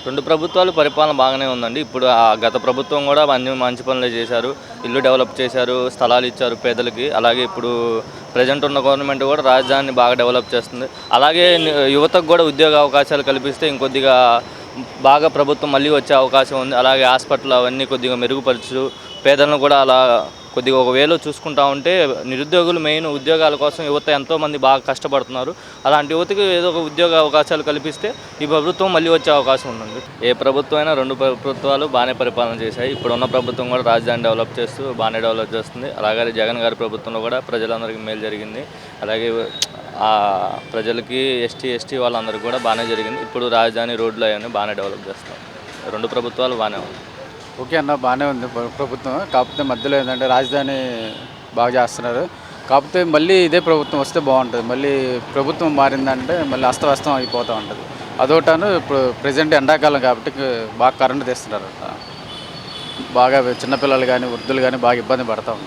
రెండు ప్రభుత్వాలు పరిపాలన బాగానే ఉందండి. ఇప్పుడు గత ప్రభుత్వం కూడా అన్ని మంచి పనులే చేశారు. ఇల్లు డెవలప్ చేశారు, స్థలాలు ఇచ్చారు పేదలకి. అలాగే ఇప్పుడు ప్రజెంట్ ఉన్న గవర్నమెంట్ కూడా రాజధానిని బాగా డెవలప్ చేస్తుంది. అలాగే యువతకు కూడా ఉద్యోగ అవకాశాలు కల్పిస్తే ఇంకొద్దిగా బాగా ప్రభుత్వం మళ్ళీ వచ్చే అవకాశం ఉంది. అలాగే హాస్పిటల్ అవన్నీ కొద్దిగా మెరుగుపరచు, పేదలను కూడా అలా కొద్దిగా ఒక వేలో చూసుకుంటా ఉంటే నిరుద్యోగులు మెయిన్ ఉద్యోగాల కోసం యువత ఎంతోమంది బాగా కష్టపడుతున్నారు. అలాంటి యువతకి ఏదో ఒక ఉద్యోగ అవకాశాలు కల్పిస్తే ఈ ప్రభుత్వం మళ్ళీ వచ్చే అవకాశం ఉందండి. ఏ ప్రభుత్వం అయినా రెండు ప్రభుత్వాలు బాగానే పరిపాలన చేశాయి. ఇప్పుడున్న ప్రభుత్వం కూడా రాజధాని డెవలప్ చేస్తూ బాగానే డెవలప్ చేస్తుంది. అలాగే జగన్ గారి ప్రభుత్వంలో కూడా ప్రజలందరికీ మేలు జరిగింది. అలాగే ప్రజలకి ఎస్టీ వాళ్ళందరికీ కూడా బాగానే జరిగింది. ఇప్పుడు రాజధాని రోడ్లు అవన్నీ బాగానే డెవలప్ చేస్తాం. రెండు ప్రభుత్వాలు బాగానే ఉంది. ఓకే అన్న, బాగానే ఉంది ప్రభుత్వం. కాకపోతే మధ్యలో ఏంటంటే రాజధాని బాగా చేస్తున్నారు. కాకపోతే మళ్ళీ ఇదే ప్రభుత్వం వస్తే బాగుంటుంది. మళ్ళీ ప్రభుత్వం మారిందంటే మళ్ళీ అస్తవ్యస్తం అయిపోతూ ఉంటుంది. అదొకటాను ఇప్పుడు ప్రజెంట్ ఎండాకాలం కాబట్టి బాగా కరెంటు తీస్తున్నారు. బాగా చిన్నపిల్లలు కానీ వృద్ధులు కానీ బాగా ఇబ్బంది పడుతూ ఉంటారు.